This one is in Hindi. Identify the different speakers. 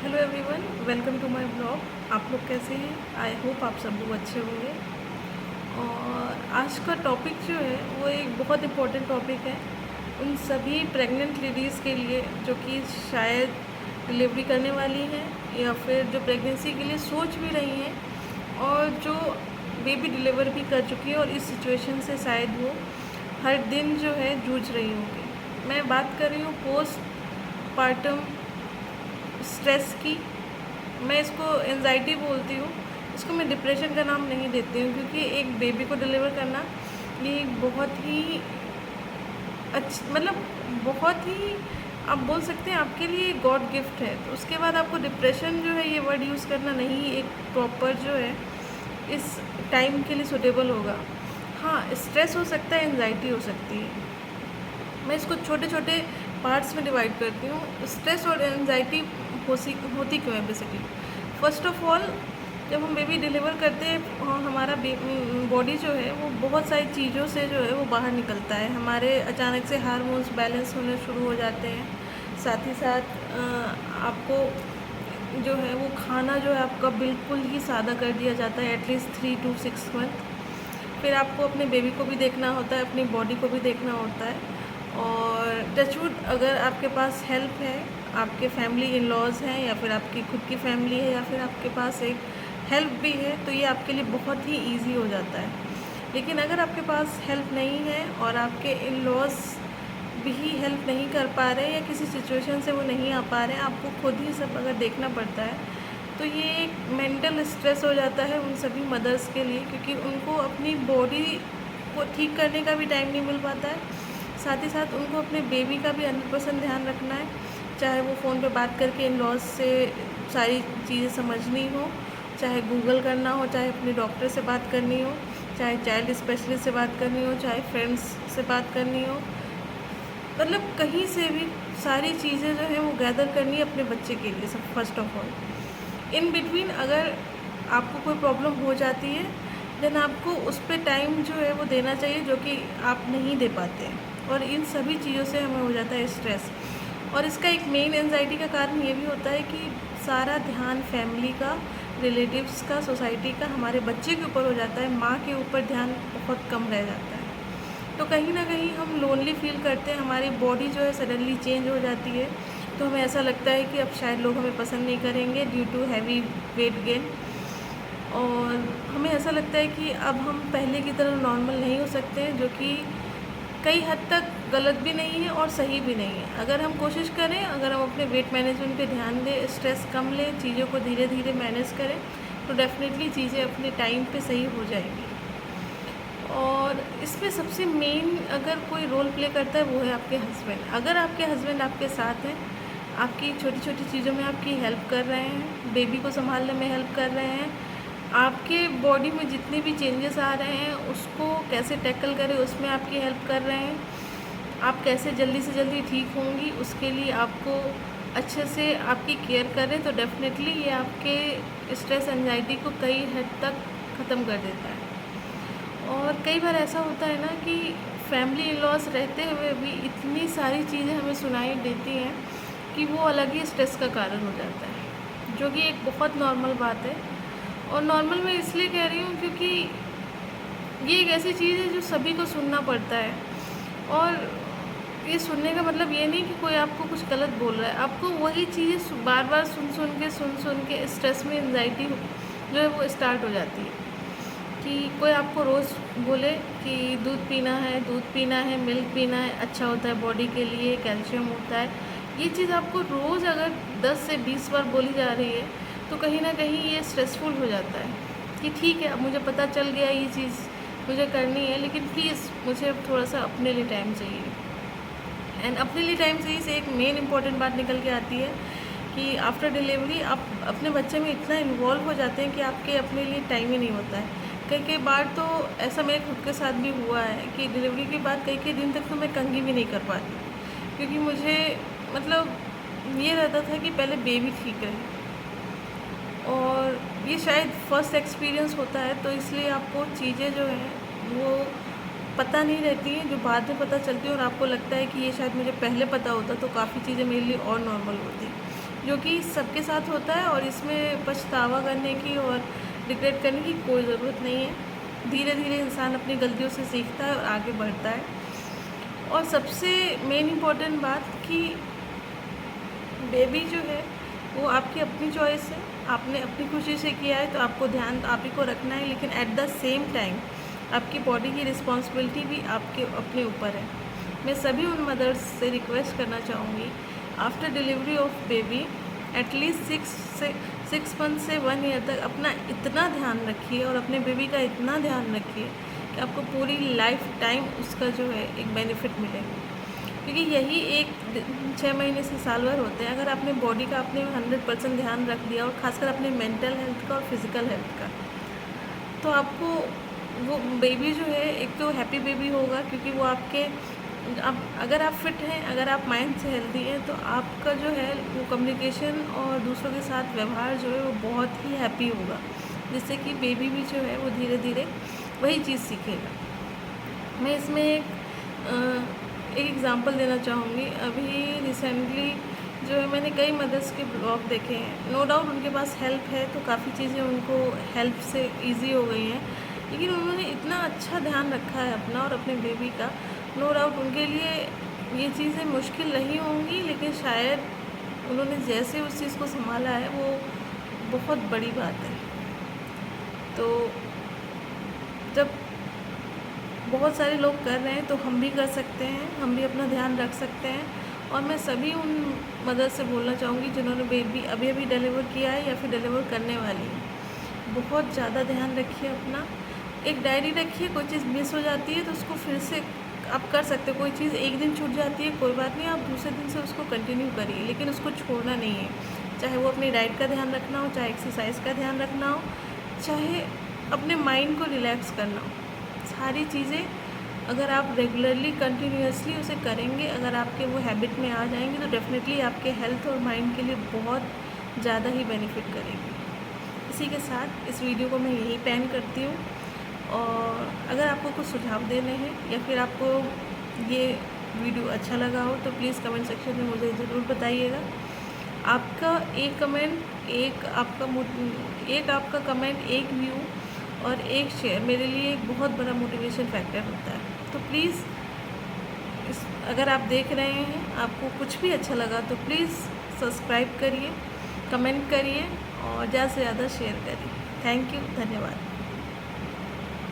Speaker 1: Hello everyone, welcome to my blog. आप लोग कैसे हैं? आई होप आप सब लोग अच्छे होंगे। और आज का टॉपिक जो है वो एक बहुत इम्पोर्टेंट टॉपिक है उन सभी प्रेग्नेंट लेडीज़ के लिए जो कि शायद डिलीवरी करने वाली हैं या फिर जो प्रेगनेंसी के लिए सोच भी रही हैं और जो बेबी डिलीवर भी कर चुकी है और इस सिचुएशन से शायद वो हर दिन जो है जूझ रही होंगी। मैं बात कर रही हूँ पोस्ट पार्टम स्ट्रेस की। मैं इसको एंजाइटी बोलती हूँ, इसको मैं डिप्रेशन का नाम नहीं देती हूँ, क्योंकि एक बेबी को डिलीवर करना ये एक बहुत ही मतलब बहुत ही आप बोल सकते हैं आपके लिए गॉड गिफ्ट है। तो उसके बाद आपको डिप्रेशन जो है ये वर्ड यूज़ करना नहीं एक प्रॉपर जो है इस टाइम के लिए सूटेबल होगा। हाँ, स्ट्रेस हो सकता है, एंजाइटी हो सकती है। मैं इसको छोटे छोटे पार्ट्स में डिवाइड करती हूँ। स्ट्रेस और एंजाइटी होती क्यों है बेसिकली। फर्स्ट ऑफ ऑल, जब हम बेबी डिलीवर करते हैं हमारा बॉडी जो है वो बहुत सारी चीज़ों से जो है वो बाहर निकलता है। हमारे अचानक से हार्मोन्स बैलेंस होने शुरू हो जाते हैं। साथ ही साथ आपको जो है वो खाना जो है आपका बिल्कुल ही सादा कर दिया जाता है एटलीस्ट 3 to 6 मंथ। फिर आपको अपने बेबी को भी देखना होता है, अपनी बॉडी को भी देखना होता है। और टचवुड अगर आपके पास हेल्प है, आपके फैमिली इन लॉज़ हैं या फिर आपकी खुद की फैमिली है या फिर आपके पास एक हेल्प भी है, तो ये आपके लिए बहुत ही ईजी हो जाता है। लेकिन अगर आपके पास हेल्प नहीं है और आपके इन लॉज़ भी हेल्प नहीं कर पा रहे हैं या किसी सिचुएशन से वो नहीं आ पा रहे हैं, आपको खुद ही सब अगर देखना पड़ता है, तो ये एक मेंटल स्ट्रेस हो जाता है उन सभी मदर्स के लिए, क्योंकि उनको अपनी बॉडी को ठीक करने का भी टाइम नहीं मिल पाता है। साथ ही साथ उनको अपने बेबी का भी 100% ध्यान रखना है, चाहे वो फ़ोन पे बात करके इन लॉज से सारी चीज़ें समझनी हो, चाहे गूगल करना हो, चाहे अपने डॉक्टर से बात करनी हो, चाहे चाइल्ड स्पेशलिस्ट से बात करनी हो, चाहे फ्रेंड्स से बात करनी हो। मतलब कहीं से भी सारी चीज़ें जो हैं वो गैदर करनी है अपने बच्चे के लिए सब first of all. In between अगर आपको कोई प्रॉब्लम हो जाती है देन आपको उस पे टाइम जो है वो देना चाहिए, जो कि आप नहीं दे पाते हैं। और इन सभी चीज़ों से हमें हो जाता है स्ट्रेस। और इसका एक मेन एंजाइटी का कारण ये भी होता है कि सारा ध्यान फैमिली का, रिलेटिव्स का, सोसाइटी का हमारे बच्चे के ऊपर हो जाता है। माँ के ऊपर ध्यान बहुत कम रह जाता है। तो कहीं ना कहीं हम लोनली फील करते हैं, हमारी बॉडी जो है सडनली चेंज हो जाती है। तो हमें ऐसा लगता है कि अब शायद लोग हमें पसंद नहीं करेंगे due to heavy weight gain. और हमें ऐसा लगता है कि अब हम पहले की तरह नॉर्मल नहीं हो सकते हैं, जो कि कई हद तक गलत भी नहीं है और सही भी नहीं है। अगर हम कोशिश करें, अगर हम अपने वेट मैनेजमेंट पे ध्यान दें, स्ट्रेस कम लें, चीज़ों को धीरे धीरे मैनेज करें, तो डेफ़िनेटली चीज़ें अपने टाइम पे सही हो जाएंगी। और इसमें सबसे मेन अगर कोई रोल प्ले करता है वो है आपके हस्बैंड। अगर आपके हस्बैंड आपके साथ हैं, आपकी छोटी छोटी चीज़ों में आपकी हेल्प कर रहे हैं, बेबी को संभालने में हेल्प कर रहे हैं, आपके बॉडी में जितने भी चेंजेस आ रहे हैं उसको कैसे टैकल करें उसमें आपकी हेल्प कर रहे हैं, आप कैसे जल्दी से जल्दी ठीक होंगी उसके लिए आपको अच्छे से आपकी केयर करें, तो डेफ़िनेटली ये आपके स्ट्रेस एंजाइटी को कई हद तक ख़त्म कर देता है। और कई बार ऐसा होता है ना कि फैमिली इन लॉज रहते हुए भी इतनी सारी चीज़ें हमें सुनाई देती हैं कि वो अलग ही स्ट्रेस का कारण हो जाता है, जो कि एक बहुत नॉर्मल बात है। और नॉर्मल मैं इसलिए कह रही हूँ क्योंकि ये एक ऐसी चीज़ है जो सभी को सुनना पड़ता है। और ये सुनने का मतलब ये नहीं कि कोई आपको कुछ गलत बोल रहा है, आपको वही चीज़ें बार बार सुन के स्ट्रेस में एंजाइटी जो है वो स्टार्ट हो जाती है। कि कोई आपको रोज़ बोले कि दूध पीना है, मिल्क पीना है, अच्छा होता है बॉडी के लिए, कैल्शियम होता है। ये चीज़ आपको रोज़ अगर 10 से 20 बार बोली जा रही है तो कहीं ना कहीं ये स्ट्रेसफुल हो जाता है कि ठीक है, अब मुझे पता चल गया ये चीज़ मुझे करनी है, लेकिन प्लीज़ मुझे अब थोड़ा सा अपने लिए टाइम चाहिए। एंड अपने लिए टाइम चाहिए से एक मेन इंपॉर्टेंट बात निकल के आती है कि आफ्टर डिलीवरी आप अपने बच्चे में इतना इन्वॉल्व हो जाते हैं कि आपके अपने लिए टाइम ही नहीं होता है। कई कई बार तो ऐसा मेरे खुद के साथ भी हुआ है कि डिलीवरी के बाद कई कई दिन तक तो मैं कंघी भी नहीं कर पाती, क्योंकि मुझे मतलब ये रहता था कि पहले बेबी ठीक रहे। और ये शायद फर्स्ट एक्सपीरियंस होता है, तो इसलिए आपको चीज़ें जो हैं वो पता नहीं रहती हैं, जो बाद में पता चलती है और आपको लगता है कि ये शायद मुझे पहले पता होता तो काफ़ी चीज़ें मेरे लिए और नॉर्मल होती। जो कि सबके साथ होता है, और इसमें पछतावा करने की और रिग्रेट करने की कोई ज़रूरत नहीं है। धीरे धीरे इंसान अपनी गलतियों से सीखता है और आगे बढ़ता है। और सबसे मेन इम्पॉर्टेंट बात कि बेबी जो है वो आपकी अपनी चॉइस है, आपने अपनी खुशी से किया है तो आपको ध्यान आप ही को रखना है, लेकिन एट द सेम टाइम आपकी बॉडी की रिस्पॉन्सिबिलिटी भी आपके अपने ऊपर है। मैं सभी उन मदर्स से रिक्वेस्ट करना चाहूँगी, after delivery of baby at least 6 month से 1 ईयर तक अपना इतना ध्यान रखिए और अपने बेबी का इतना ध्यान रखिए कि आपको पूरी लाइफ टाइम उसका जो है एक बेनिफिट मिले। क्योंकि यही 6 महीने से साल भर होते हैं। अगर आपने बॉडी का आपने 100% ध्यान रख दिया, और ख़ासकर अपने मेंटल हेल्थ का और फिज़िकल हेल्थ का, तो आपको वो बेबी जो है एक तो हैप्पी बेबी होगा, क्योंकि वो आपके आप अगर आप फिट हैं, अगर आप माइंड से हेल्दी हैं, तो आपका जो है वो कम्युनिकेशन और दूसरों के साथ व्यवहार जो है वो बहुत ही हैप्पी होगा, जिससे कि बेबी भी जो है वो धीरे धीरे वही चीज़ सीखेगा। मैं इसमें एक एग्ज़ाम्पल देना चाहूँगी। अभी रिसेंटली जो है मैंने कई मदर्स के ब्लॉग देखे हैं। नो डाउट उनके पास हेल्प है तो काफ़ी चीज़ें उनको हेल्प से इजी हो गई हैं, लेकिन उन्होंने इतना अच्छा ध्यान रखा है अपना और अपने बेबी का। नो डाउट उनके लिए ये चीज़ें मुश्किल रही होंगी, लेकिन शायद उन्होंने जैसे उस चीज़ को संभाला है वो बहुत बड़ी बात है। तो जब बहुत सारे लोग कर रहे हैं तो हम भी कर सकते हैं, हम भी अपना ध्यान रख सकते हैं। और मैं सभी उन मदर से बोलना चाहूँगी जिन्होंने बेबी अभी अभी डिलीवर किया है या फिर डिलीवर करने वाली है, बहुत ज़्यादा ध्यान रखिए अपना। एक डायरी रखिए, कोई चीज़ मिस हो जाती है तो उसको फिर से आप कर सकते हो। कोई चीज़ एक दिन छूट जाती है, कोई बात नहीं, आप दूसरे दिन से उसको कंटिन्यू करिए, लेकिन उसको छोड़ना नहीं है। चाहे वो अपनी डाइट का ध्यान रखना हो, चाहे एक्सरसाइज का ध्यान रखना हो, चाहे अपने माइंड को रिलैक्स करना हो, सारी चीज़ें अगर आप रेगुलरली कंटिन्यूअसली उसे करेंगे, अगर आपके वो हैबिट में आ जाएंगे, तो डेफिनेटली आपके हेल्थ और माइंड के लिए बहुत ज़्यादा ही बेनिफिट करेंगे। इसी के साथ इस वीडियो को मैं यही पेन करती हूँ। और अगर आपको कुछ सुझाव देने हैं या फिर आपको ये वीडियो अच्छा लगा हो तो प्लीज़ कमेंट सेक्शन में मुझे ज़रूर बताइएगा। आपका एक कमेंट, एक आपका कमेंट, एक व्यू और एक शेयर मेरे लिए एक बहुत बड़ा मोटिवेशन फैक्टर होता है। तो प्लीज़ अगर आप देख रहे हैं, आपको कुछ भी अच्छा लगा तो प्लीज़ सब्सक्राइब करिए, कमेंट करिए और ज़्यादा से ज़्यादा शेयर करिए। थैंक यू, धन्यवाद।